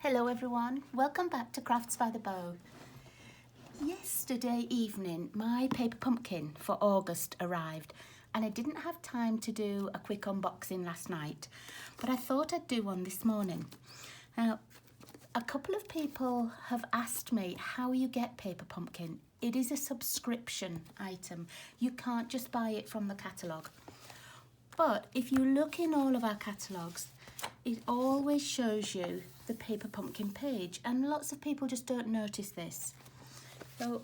Hello everyone, welcome back to Crafts by the Bow. Yesterday evening my paper pumpkin for August arrived and I didn't have time to do a quick unboxing last night, but I thought I'd do one this morning. Now, a couple of people have asked me how you get paper pumpkin. It is a subscription item. You can't just buy it from the catalogue. But if you look in all of our catalogues, it always shows you the paper pumpkin page, and lots of people just don't notice this. So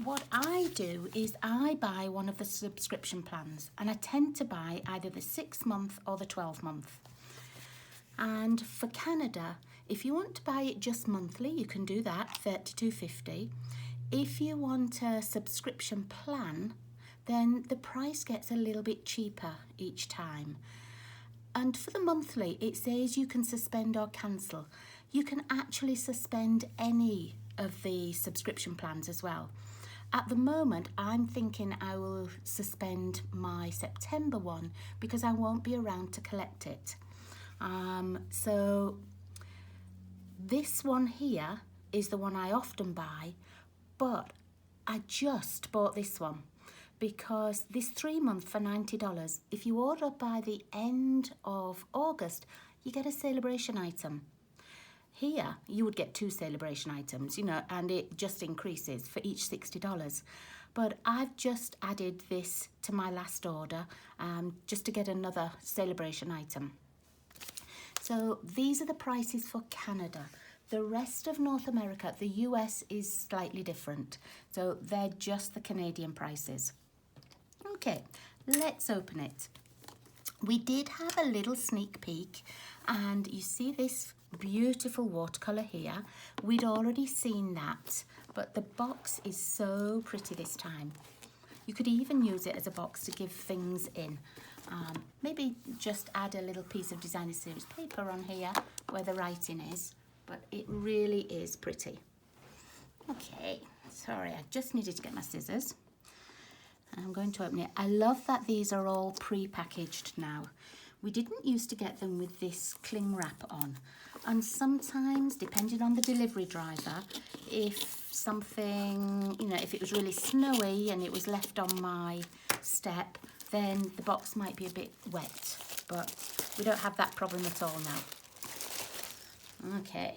what I do is I buy one of the subscription plans, and I tend to buy either the 6-month or the 12-month. And for Canada, if you want to buy it just monthly, you can do that, $32.50. If you want a subscription plan, then the price gets a little bit cheaper each time. And for the monthly, it says you can suspend or cancel. You can actually suspend any of the subscription plans as well. At the moment, I'm thinking I will suspend my September one because I won't be around to collect it. So this one here is the one I often buy, but I just bought this one because this 3-month for $90, if you order by the end of August, you get a celebration item. Here, you would get 2 celebration items, you know, and it just increases for each $60. But I've just added this to my last order just to get another celebration item. So these are the prices for Canada. The rest of North America, the US is slightly different. So they're just the Canadian prices. Okay, let's open it. We did have a little sneak peek, and you see this beautiful watercolour here. We'd already seen that, but the box is so pretty this time. You could even use it as a box to give things in. Maybe just add a little piece of designer series paper on here where the writing is, but it really is pretty. Okay, sorry, I just needed to get my scissors. I'm going to open it. I love that these are all pre-packaged now. We didn't used to get them with this cling wrap on. And sometimes, depending on the delivery driver, if something, you know, if it was really snowy and it was left on my step, then the box might be a bit wet. But we don't have that problem at all now. Okay.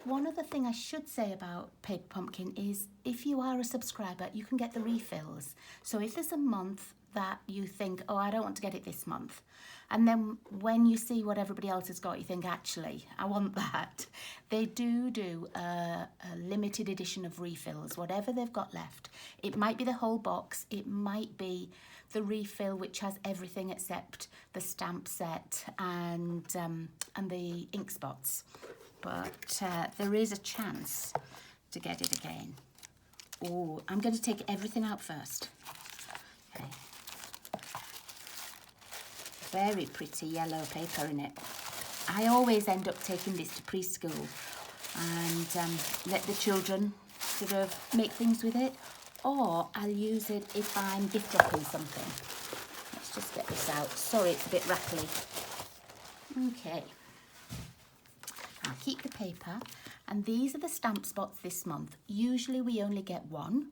One other thing I should say about Paper Pumpkin is if you are a subscriber, you can get the refills. So if there's a month that you think, oh, I don't want to get it this month, and then when you see what everybody else has got, you think, actually, I want that. They do a limited edition of refills, whatever they've got left. It might be the whole box. It might be the refill, which has everything except the stamp set and the ink spots. But there is a chance to get it again. Oh, I'm going to take everything out first. Okay. Very pretty yellow paper in it. I always end up taking this to preschool and let the children sort of make things with it, or I'll use it if I'm gift wrapping something. Let's just get this out. Sorry, it's a bit rattly. Okay. I'll keep the paper, and these are the stamp spots this month. Usually we only get one,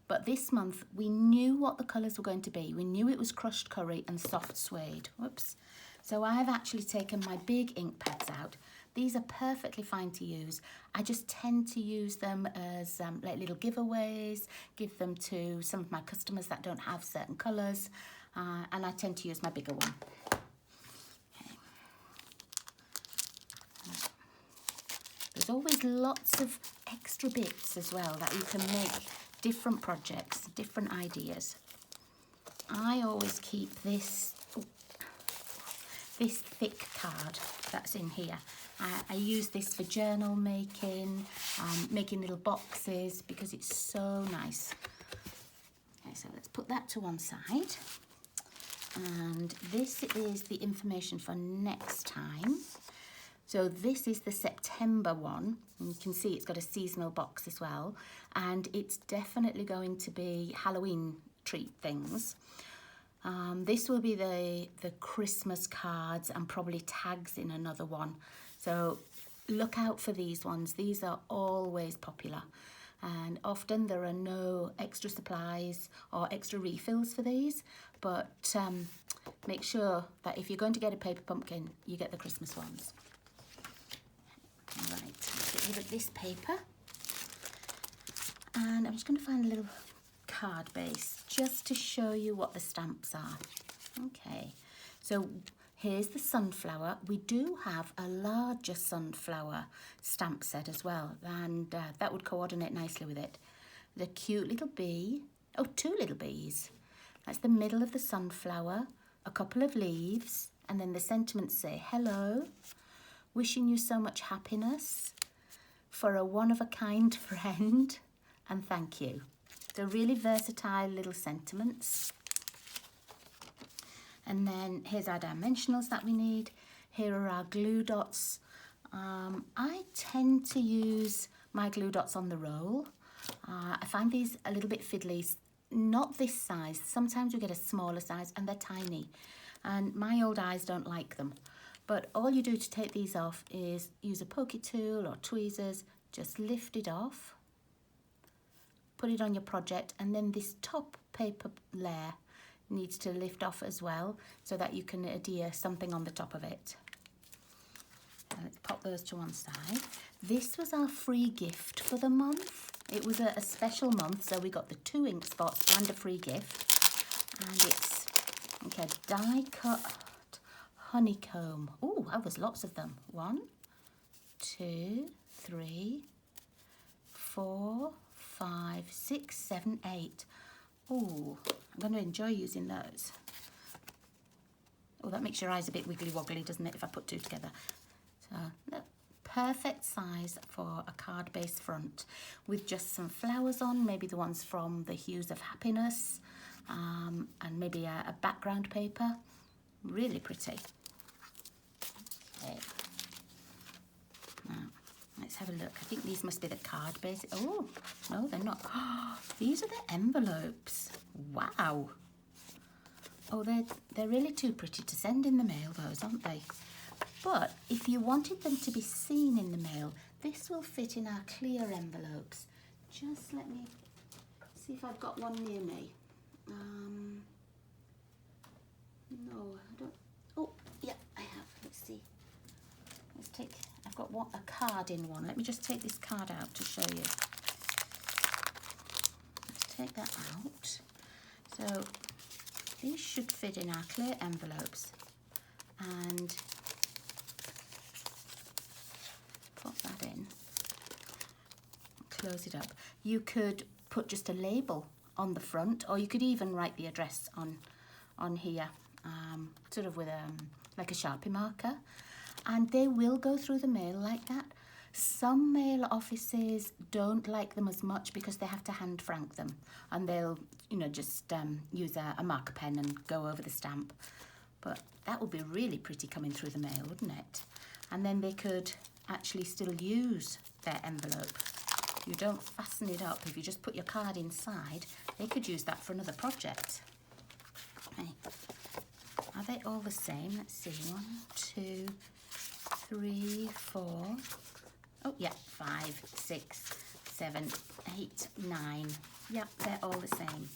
but this month we knew what the colours were going to be. We knew it was crushed curry and soft suede. Whoops. So I've actually taken my big ink pads out. These are perfectly fine to use. I just tend to use them as like little giveaways, give them to some of my customers that don't have certain colours, and I tend to use my bigger one. There's always lots of extra bits as well that you can make different projects, different ideas. I always keep this thick card that's in here. I use this for journal making, making little boxes because it's so nice. Okay, so let's put that to one side. And this is the information for next time. So this is the September one, and you can see it's got a seasonal box as well, and it's definitely going to be Halloween treat things. This will be the Christmas cards and probably tags in another one. So look out for these ones. These are always popular. And often there are no extra supplies or extra refills for these. But make sure that if you're going to get a paper pumpkin, you get the Christmas ones. Right, let's get rid of this paper. And I'm just going to find a little card base just to show you what the stamps are. Okay, so here's the sunflower. We do have a larger sunflower stamp set as well, and that would coordinate nicely with it. The cute little bee. Oh, two little bees. That's the middle of the sunflower, a couple of leaves, and then the sentiments say, hello, wishing you so much happiness, for a one-of-a-kind friend, and thank you. They're really versatile little sentiments. And then here's our dimensionals that we need. Here are our glue dots. I tend to use my glue dots on the roll. I find these a little bit fiddly. Not this size. Sometimes you get a smaller size and they're tiny. And my old eyes don't like them. But all you do to take these off is use a pokey tool or tweezers. Just lift it off. Put it on your project, and then this top paper layer needs to lift off as well so that you can adhere something on the top of it. Let's pop those to one side. This was our free gift for the month. It was a special month, so we got the 2 ink spots and a free gift. And it's okay, die cut honeycomb. Oh, that was lots of them. 1, 2, 3, 4, 5, 6, 7, 8. Oh, I'm going to enjoy using those. Oh, that makes your eyes a bit wiggly woggly, doesn't it, if I put 2 together? So, look, perfect size for a card base front with just some flowers on, maybe the ones from the Hues of Happiness, and maybe a background paper. Really pretty. Okay. Now, let's have a look. I think these must be the card base. Oh, no, they're not. Oh, these are the envelopes. Wow. Oh, they're really too pretty to send in the mail, those, aren't they? But if you wanted them to be seen in the mail, this will fit in our clear envelopes. Just let me see if I've got one near me. No, I don't. Oh, yeah, I have. Let's see. Let's take, I've got a card in one. Let me just take this card out to show you. Let's take that out. So these should fit in our clear envelopes. And pop that in. Close it up. You could put just a label on the front, or you could even write the address on here, sort of with like a Sharpie marker, and they will go through the mail like that. Some mail offices don't like them as much because they have to hand frank them, and they'll, you know, just use a marker pen and go over the stamp. But that would be really pretty coming through the mail, wouldn't it? And then they could actually still use their envelope. You don't fasten it up. If you just put your card inside, they could use that for another project. Okay. Are they all the same? Let's see. 1, 2, 3, 4. Oh, yeah. 5, 6, 7, 8, 9. Yep, they're all the same.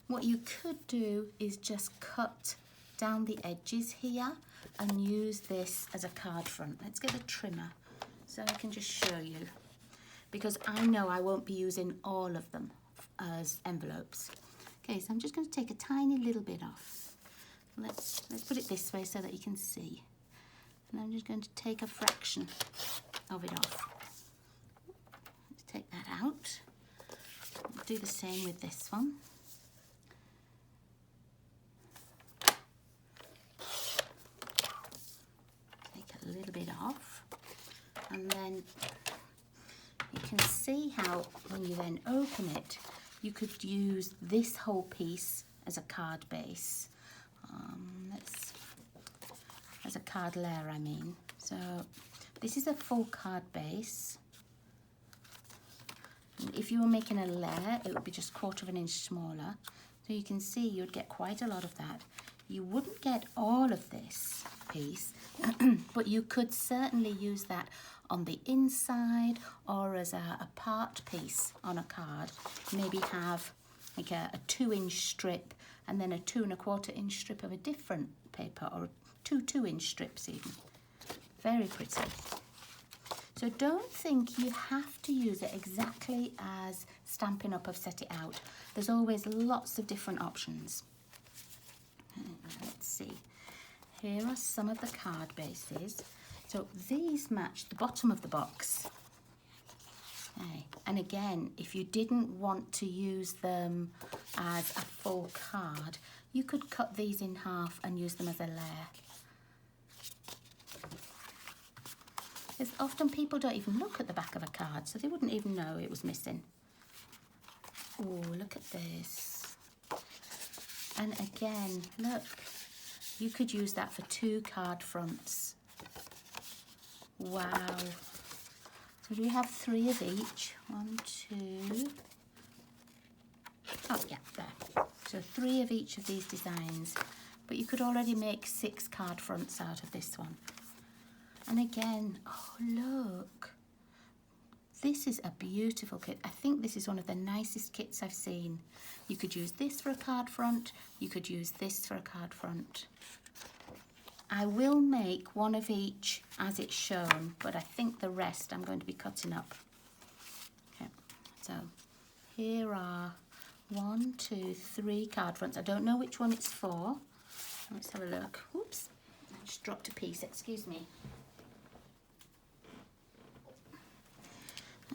What you could do is just cut down the edges here and use this as a card front. Let's get a trimmer so I can just show you, because I know I won't be using all of them as envelopes. Okay, so I'm just going to take a tiny little bit off. Let's put it this way so that you can see. And I'm just going to take a fraction of it off. Let's take that out. I'll do the same with this one. Take a little bit off. And then you can see how when you then open it, you could use this whole piece as a card base. As a card layer, I mean. So this is a full card base. And if you were making a layer, it would be just 1/4 inch smaller. So you can see you'd get quite a lot of that. You wouldn't get all of this piece, but you could certainly use that on the inside or as a part piece on a card. Maybe have like a 2-inch strip and then a 2 1/4 inch strip of a different paper, or 2 2-inch strips even. Very pretty. So don't think you have to use it exactly as Stampin' Up have set it out. There's always lots of different options. Let's see. Here are some of the card bases. So these match the bottom of the box. Okay. And again, if you didn't want to use them as a full card, you could cut these in half and use them as a layer. Because often people don't even look at the back of a card, so they wouldn't even know it was missing. Oh, look at this. And again, look, you could use that for 2 card fronts. Wow. So we have 3 of each. 1, 2. Oh, yeah, there. So 3 of each of these designs. But you could already make 6 card fronts out of this one. And again, oh, look. This is a beautiful kit. I think this is one of the nicest kits I've seen. You could use this for a card front. You could use this for a card front. I will make 1 of each as it's shown, but I think the rest I'm going to be cutting up. Okay, so here are 1, 2, 3 card fronts. I don't know which one it's for. Let's have a look. Oops, I just dropped a piece, excuse me.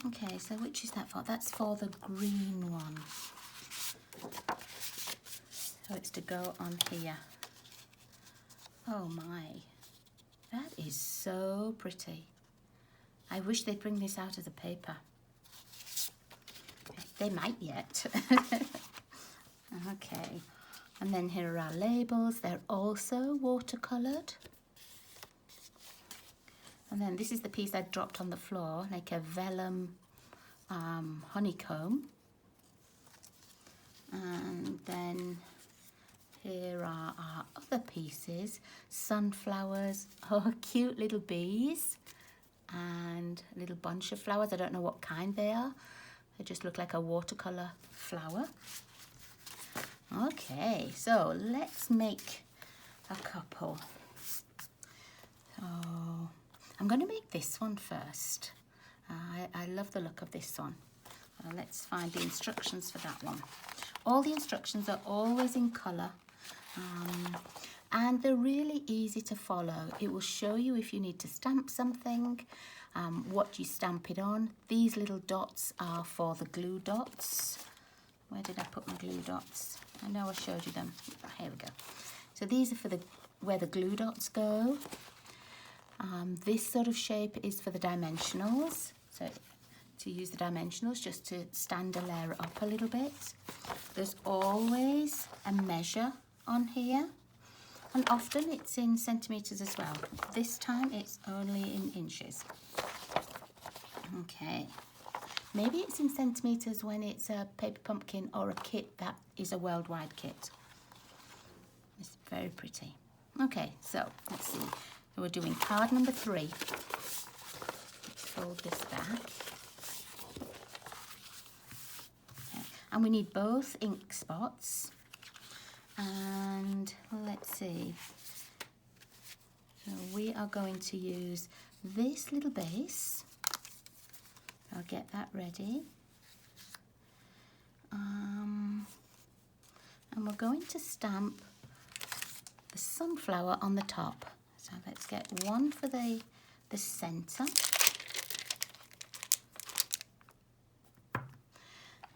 Okay, so which is that for? That's for the green one. So it's to go on here. Oh my, that is so pretty. I wish they'd bring this out as a paper. They might yet. Okay, and then here are our labels. They're also watercoloured. And then this is the piece I dropped on the floor, like a vellum honeycomb. And then here are our other pieces, sunflowers, oh, cute little bees, and a little bunch of flowers. I don't know what kind they are. They just look like a watercolour flower. Okay, so let's make a couple. So I'm going to make this one first. I love the look of this one. Let's find the instructions for that one. All the instructions are always in colour. And they're really easy to follow. It will show you if you need to stamp something, what you stamp it on. These little dots are for the glue dots. Where did I put my glue dots? I know I showed you them. Here we go. So these are for where the glue dots go. This sort of shape is for the dimensionals. So to use the dimensionals, just to stand a layer up a little bit. There's always a measure on here, and often it's in centimetres as well. This time it's only in inches. Okay, maybe it's in centimetres when it's a paper pumpkin or a kit that is a worldwide kit. It's very pretty. Okay, so let's see. We're doing card number 3. Let's fold this back. Okay. And we need both ink spots. And let's see. So we are going to use this little base. I'll get that ready. And we're going to stamp the sunflower on the top. So let's get one for the centre.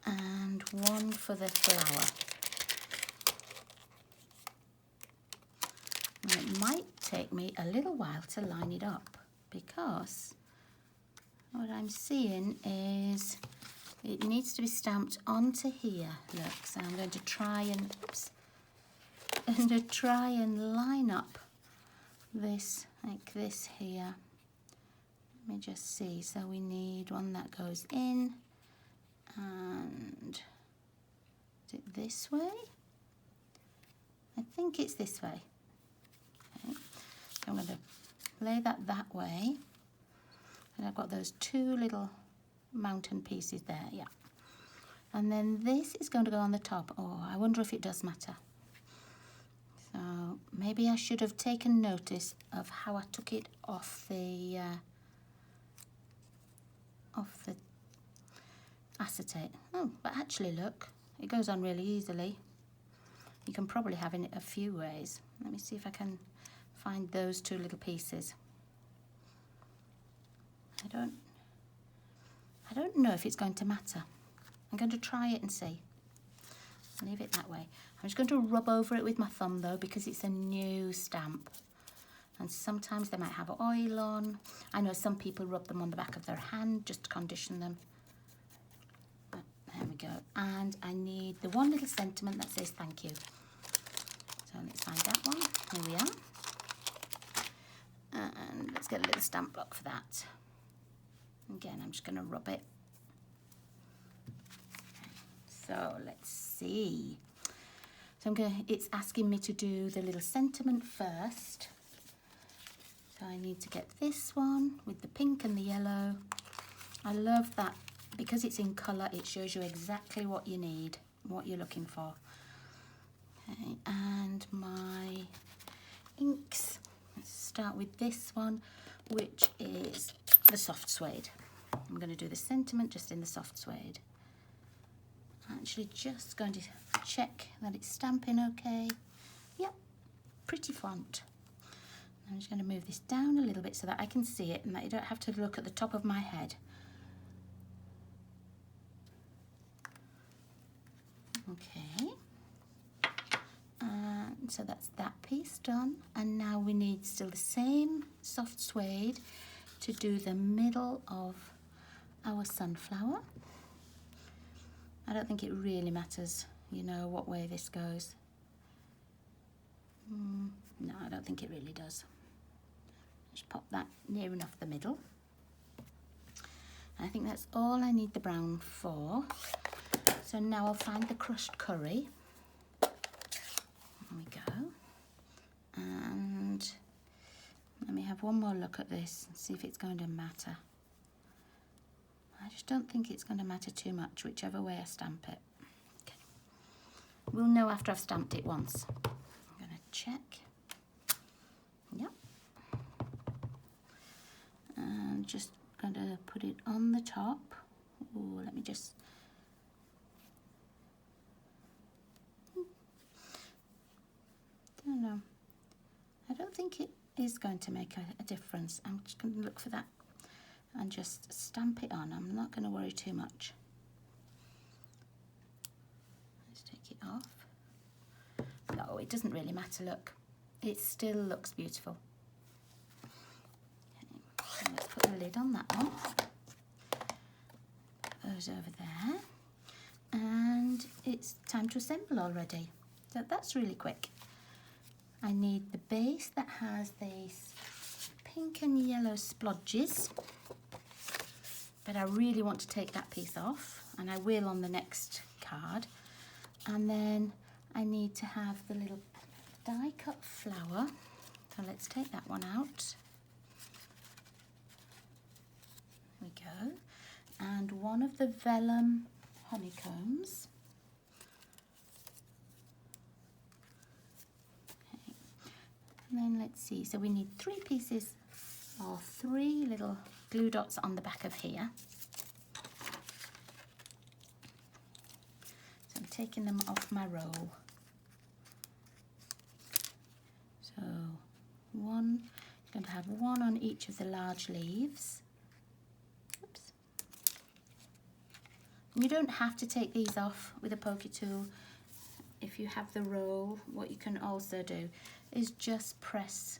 And one for the flower. And it might take me a little while to line it up because what I'm seeing is it needs to be stamped onto here. Look, so I'm going to try and line up this like this here. Let me just see. So we need one that goes in, and is it this way? I think it's this way. Okay. I'm going to lay that way. And I've got those two little mountain pieces there, yeah. And then this is going to go on the top. Oh, I wonder if it does matter. So maybe I should have taken notice of how I took it off the acetate. Oh, but actually look, it goes on really easily. You can probably have it a few ways. Let me see if I can find those two little pieces. I don't know if it's going to matter. I'm going to try it and see. Leave it that way. I'm just going to rub over it with my thumb though, because it's a new stamp. And sometimes they might have oil on. I know some people rub them on the back of their hand just to condition them. But there we go. And I need the one little sentiment that says thank you. So let's find that one. Here we are. And let's get a little stamp block for that. Again, I'm just going to rub it. So let's see. So it's asking me to do the little sentiment first. So I need to get this one with the pink and the yellow. I love that because it's in colour, it shows you exactly what you need, what you're looking for. Okay, and my inks. Let's start with this one, which is the soft suede. I'm going to do the sentiment just in the soft suede. Actually just going to check that it's stamping okay. Yep, pretty font. I'm just going to move this down a little bit so that I can see it and that you don't have to look at the top of my head. Okay, and so that's that piece done, and now we need still the same soft suede to do the middle of our sunflower. I don't think it really matters, you know, what way this goes. No, I don't think it really does. Just pop that near enough the middle. I think that's all I need the brown for. So now I'll find the crushed curry. There we go. And let me have one more look at this and see if it's going to matter. I just don't think it's going to matter too much, whichever way I stamp it. Okay. We'll know after I've stamped it once. I'm going to check. Yep. And just going to put it on the top. Ooh, let me just... don't know. I don't think it is going to make a difference. I'm just going to look for that and just stamp it on. I'm not going to worry too much. Let's take it off. No, it doesn't really matter, look. It still looks beautiful. Okay, so let's put the lid on that one. Put those over there. And it's time to assemble already. So that's really quick. I need the base that has these pink and yellow splodges. But I really want to take that piece off, and I will on the next card. And then I need to have the little die cut flower. So let's take that one out. There we go. And one of the vellum honeycombs. Okay. And then let's see, so we need 3 pieces or 3 little glue dots on the back of here. So I'm taking them off my roll. So I'm going to have 1 on each of the large leaves. Oops. And you don't have to take these off with a pokey tool. If you have the roll, what you can also do is just press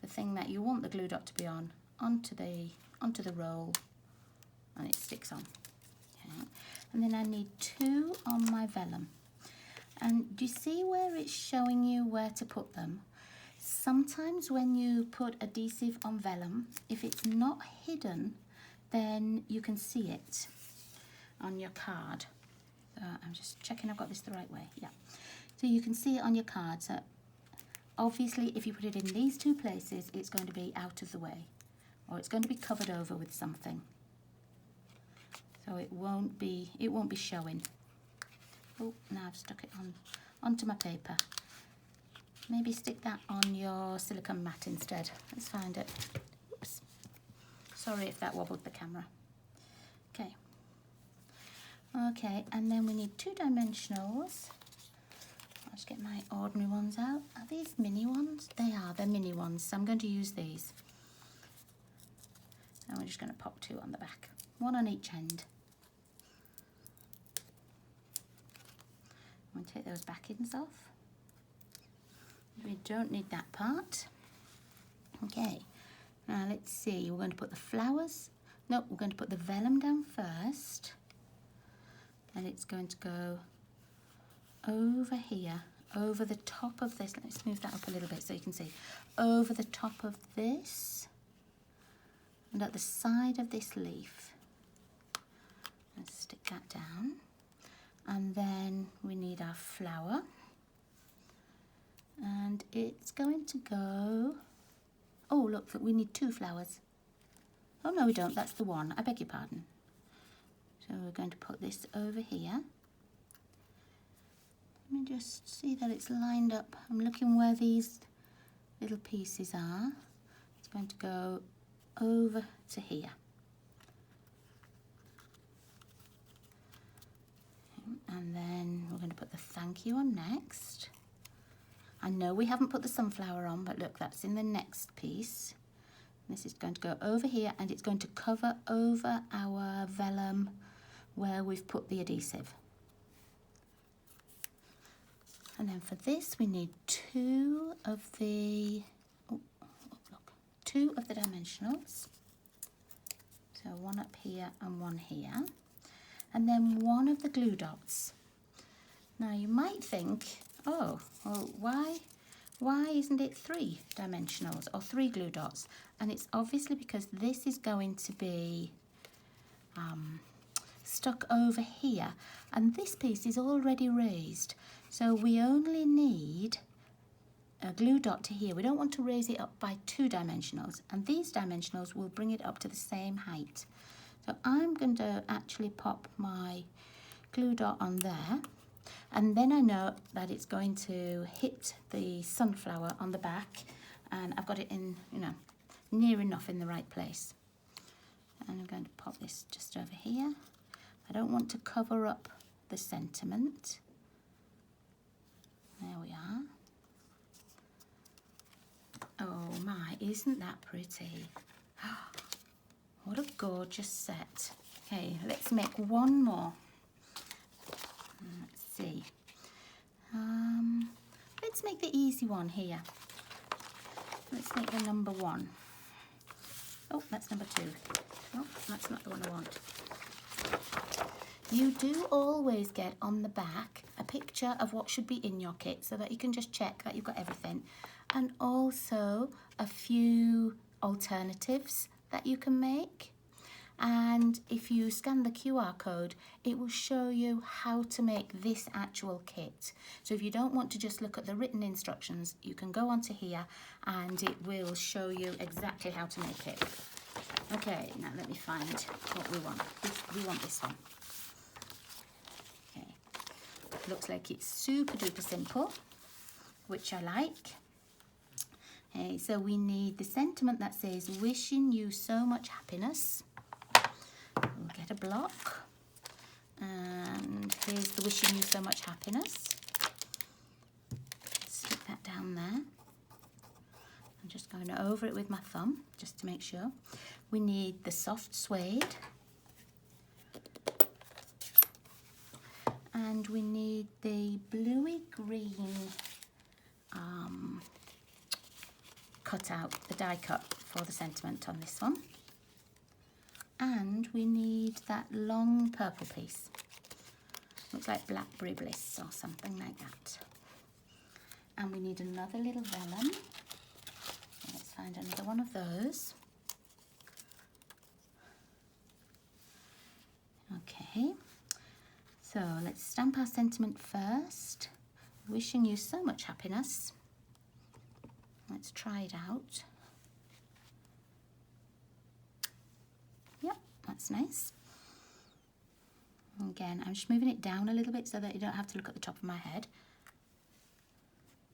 the thing that you want the glue dot to be on onto the roll, and it sticks on. Okay. And then I need 2 on my vellum. And do you see where it's showing you where to put them? Sometimes when you put adhesive on vellum, if it's not hidden, then you can see it on your card. I'm just checking I've got this the right way. Yeah. So you can see it on your card. So obviously if you put it in these two places, it's going to be out of the way, or it's going to be covered over with something. So it won't be showing. Oh, now I've stuck it onto my paper. Maybe stick that on your silicone mat instead. Let's find it. Oops. Sorry if that wobbled the camera. Okay. Okay, and then we need 2 dimensionals. I'll just get my ordinary ones out. Are these mini ones? They are, they're mini ones, so I'm going to use these. And we're just going to pop 2 on the back, 1 on each end. I'm going to take those backings off. We don't need that part. Okay, now let's see, we're going to put the flowers. No, we're going to put the vellum down first. And it's going to go over here, over the top of this. Let's move that up a little bit so you can see. Over the top of this and at the side of this leaf. Let's stick that down. And then we need our flower. And it's going to go... Oh, look, we need 2 flowers. Oh, no, we don't. That's the one. I beg your pardon. So we're going to put this over here. Let me just see that it's lined up. I'm looking where these little pieces are. It's going to go over to here. And then we're going to put the thank you on next. I know we haven't put the sunflower on, but look, that's in the next piece. This is going to go over here, and it's going to cover over our vellum where we've put the adhesive. And then for this, we need 2 of the, oh, look, 2 of the dimensionals. So 1 up here and 1 here. And then 1 of the glue dots. Now you might think, oh, well, why isn't it 3 dimensionals or 3 glue dots? And it's obviously because this is going to be stuck over here, and this piece is already raised. So we only need a glue dot to here. We don't want to raise it up by 2 dimensionals, and these dimensionals will bring it up to the same height. So I'm going to actually pop my glue dot on there, and then I know that it's going to hit the sunflower on the back, and I've got it in, you know, near enough in the right place. And I'm going to pop this just over here. I don't want to cover up the sentiment. There we are. Oh my, isn't that pretty? What a gorgeous set. Okay, let's make 1 more. Let's see. Let's make the easy one here. Let's make the number 1. Oh, that's number 2. Oh, that's not the one I want. You do always get on the back a picture of what should be in your kit so that you can just check that you've got everything. And also a few alternatives that you can make. And if you scan the QR code, it will show you how to make this actual kit. So if you don't want to just look at the written instructions, you can go onto here and it will show you exactly how to make it. Okay, now let me find what we want. We want this one. Okay, looks like it's super duper simple, which I like. Okay, so we need the sentiment that says, wishing you so much happiness. We'll get a block, and here's the wishing you so much happiness. Stick that down there. I'm just going over it with my thumb, just to make sure. We need the soft suede. And we need the bluey green cutout, the die cut for the sentiment on this one. And we need that long purple piece. Looks like blackberry bliss or something like that. And we need another little vellum. Let's find another one of those. Okay, so let's stamp our sentiment first. Wishing you so much happiness. Let's try it out. Yep, that's nice. Again, I'm just moving it down a little bit so that you don't have to look at the top of my head.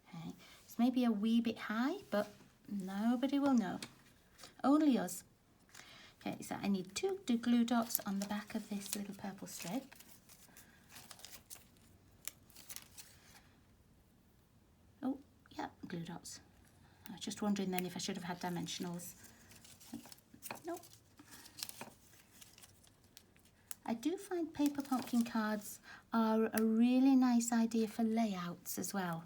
Okay, it's maybe a wee bit high, but nobody will know. Only us. Okay, so I need 2 glue dots on the back of this little purple strip. Oh, yeah, glue dots. I was just wondering then if I should have had dimensionals. Nope. I do find paper pumpkin cards are a really nice idea for layouts as well.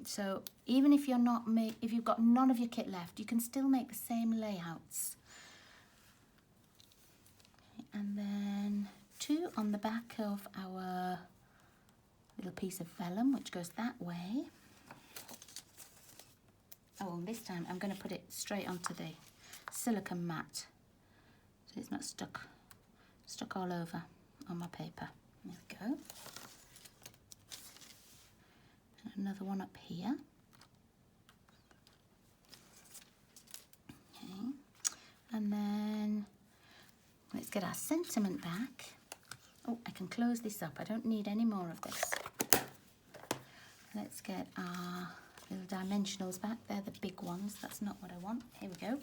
So even if if you've got none of your kit left, you can still make the same layouts. Okay, and then 2 on the back of our little piece of vellum, which goes that way. Oh, and this time I'm going to put it straight onto the silicone mat, so it's not stuck all over on my paper. There we go. And another one up here. Okay, and then let's get our sentiment back. Oh, I can close this up. I don't need any more of this. Let's get our little dimensionals back. They're the big ones. That's not what I want. Here we go.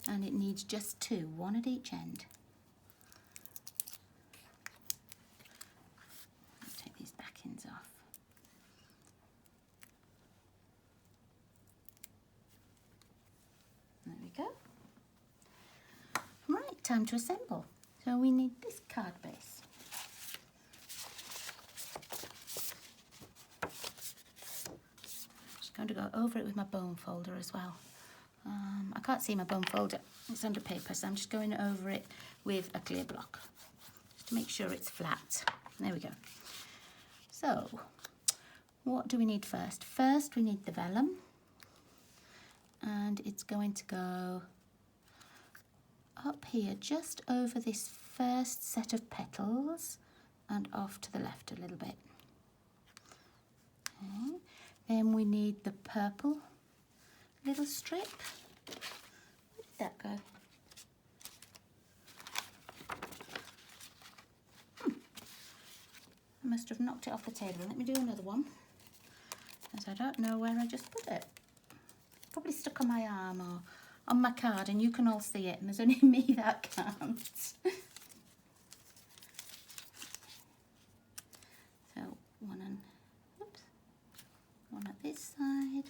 And it needs just 2, 1 at each end. I'll take these backings off. There we go. Right, time to assemble. So we need this card base. Just going to go over it with my bone folder as well. I can't see my bone folder, it's under paper, so I'm just going over it with a clear block just to make sure it's flat. There we go. So what do we need first? First we need the vellum, and it's going to go up here just over this first set of petals and off to the left a little bit. Okay. Then we need the purple little strip. Where did that go? I must have knocked it off the table. Let me do another one, as I don't know where I just put it. Probably stuck on my arm or on my card, and you can all see it, and there's only me that can't. So one at this side,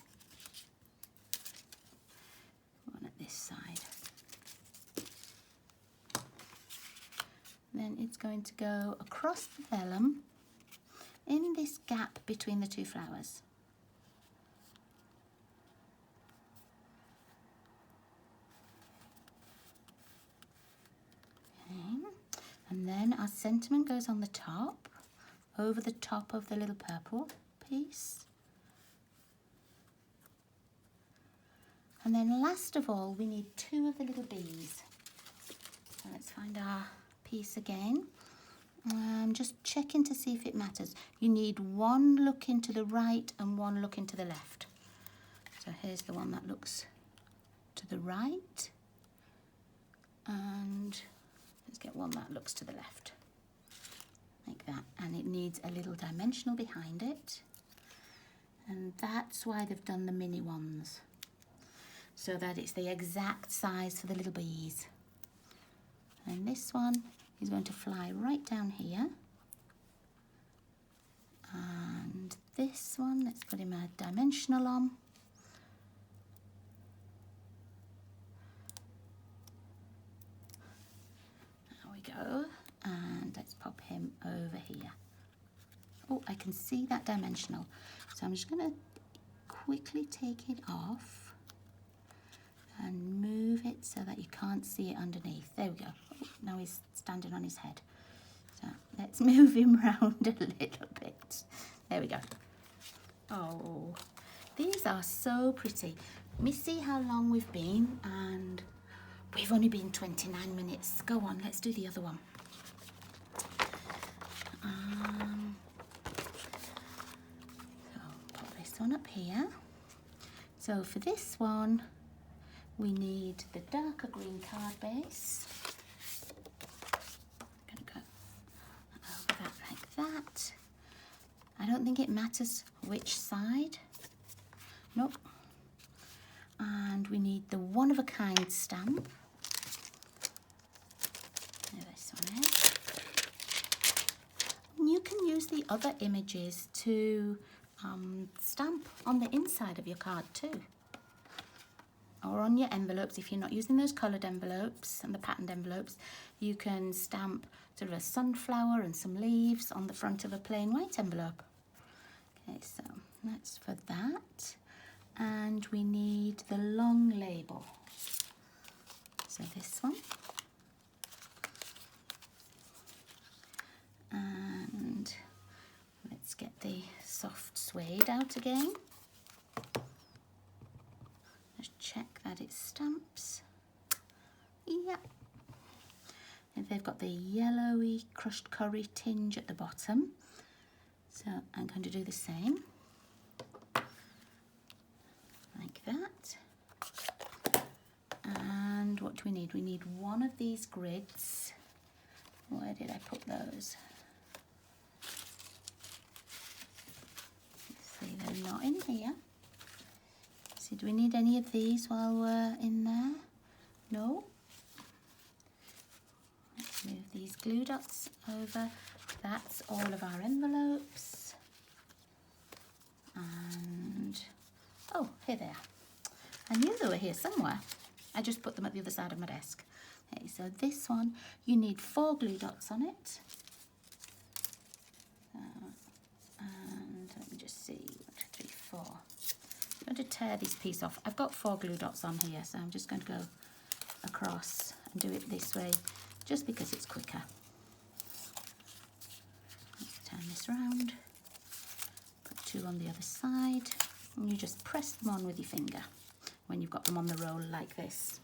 one at this side. Then it's going to go across the vellum in this gap between the 2 flowers. Okay. And then our sentiment goes on the top, over the top of the little purple piece. And then last of all, we need 2 of the little bees. So let's find our piece again. Just checking to see if it matters. You need 1 looking to the right and 1 looking to the left. So here's the one that looks to the right. And let's get 1 that looks to the left. Like that. And it needs a little dimensional behind it. And that's why they've done the mini ones, so that it's the exact size for the little bees. And this one is going to fly right down here. And this one, let's put him a dimensional on. There we go. And let's pop him over here. Oh, I can see that dimensional. So I'm just going to quickly take it off and move it so that you can't see it underneath. There we go. Oh, now he's standing on his head. So let's move him round a little bit. There we go. Oh, these are so pretty. Let me see how long we've been, and we've only been 29 minutes. Go on, let's do the other one. here. So for this one, we need the darker green card base. I'm going to go over that like that. I don't think it matters which side. Nope. And we need the one-of-a-kind stamp. There this one is. And you can use the other images to stamp on the inside of your card too. Or on your envelopes. If you're not using those coloured envelopes and the patterned envelopes, you can stamp sort of a sunflower and some leaves on the front of a plain white envelope. Okay, so that's for that. And we need the long label. So this one. And let's get the soft suede out again. Just check that it stamps. Yeah. And they've got the yellowy crushed curry tinge at the bottom. So I'm going to do the same. Like that. And what do we need? We need one of these grids. Where did I put those? See, they're not in here. See, do we need any of these while we're in there? No. Let's move these glue dots over. That's all of our envelopes. And oh, here they are. I knew they were here somewhere. I just put them at the other side of my desk. Okay, so this one, you need 4 glue dots on it. And let me just see, 1, 2, 3, 4. I'm going to tear this piece off. I've got 4 glue dots on here, so I'm just going to go across and do it this way, just because it's quicker. Let's turn this round. Put 2 on the other side. And you just press them on with your finger when you've got them on the roll like this.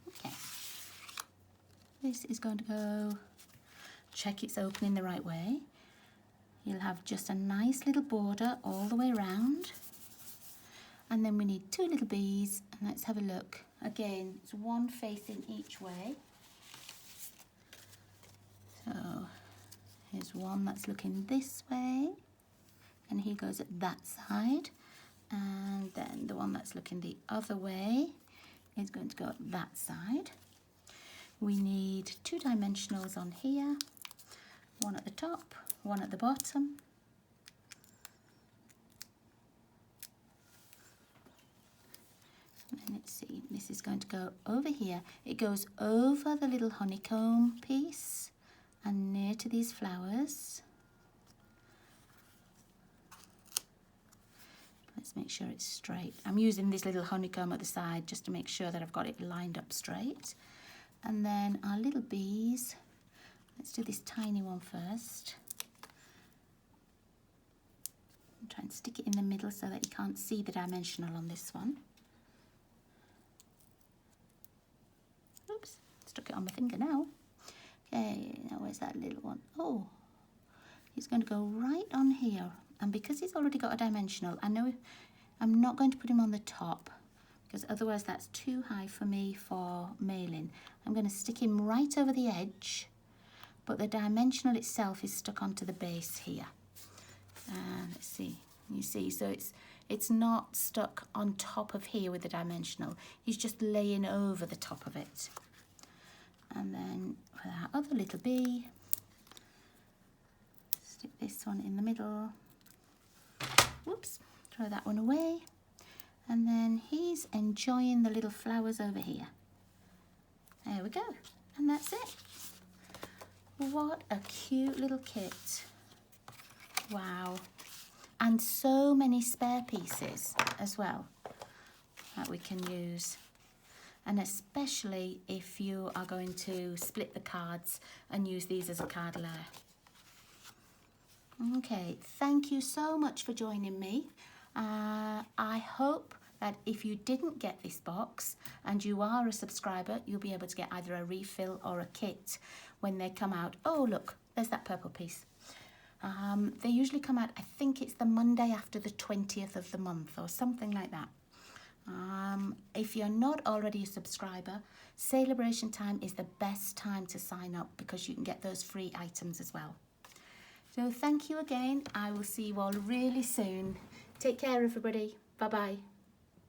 Okay. This is going to go, check it's opening the right way. You'll have just a nice little border all the way around. And then we need 2 little bees, and let's have a look. Again, it's 1 facing each way. So here's one that's looking this way. And he goes at that side, and then the one that's looking the other way is going to go at that side. We need 2 dimensionals on here, 1 at the top, 1 at the bottom. And let's see, this is going to go over here. It goes over the little honeycomb piece and near to these flowers. Let's make sure it's straight. I'm using this little honeycomb at the side just to make sure that I've got it lined up straight. And then our little bees, let's do this tiny one first. I'm trying to stick it in the middle so that you can't see the dimensional on this one. Oops, stuck it on my finger now. Okay, now where's that little one? Oh, he's going to go right on here. And because he's already got a dimensional, I know I'm not going to put him on the top because otherwise that's too high for me for mailing. I'm going to stick him right over the edge, but the dimensional itself is stuck onto the base here. Let's see, you see, so it's not stuck on top of here with the dimensional. He's just laying over the top of it. And then for our other little bee, stick this one in the middle. Whoops, throw that one away. And then he's enjoying the little flowers over here. There we go, and that's it. What a cute little kit. Wow. And so many spare pieces as well that we can use. And especially if you are going to split the cards and use these as a card layer. Okay, thank you so much for joining me. I hope that if you didn't get this box and you are a subscriber, you'll be able to get either a refill or a kit when they come out. Oh, look, there's that purple piece. They usually come out, I think it's the Monday after the 20th of the month or something like that. If you're not already a subscriber, celebration time is the best time to sign up because you can get those free items as well. So thank you again. I will see you all really soon. Take care, everybody. Bye-bye.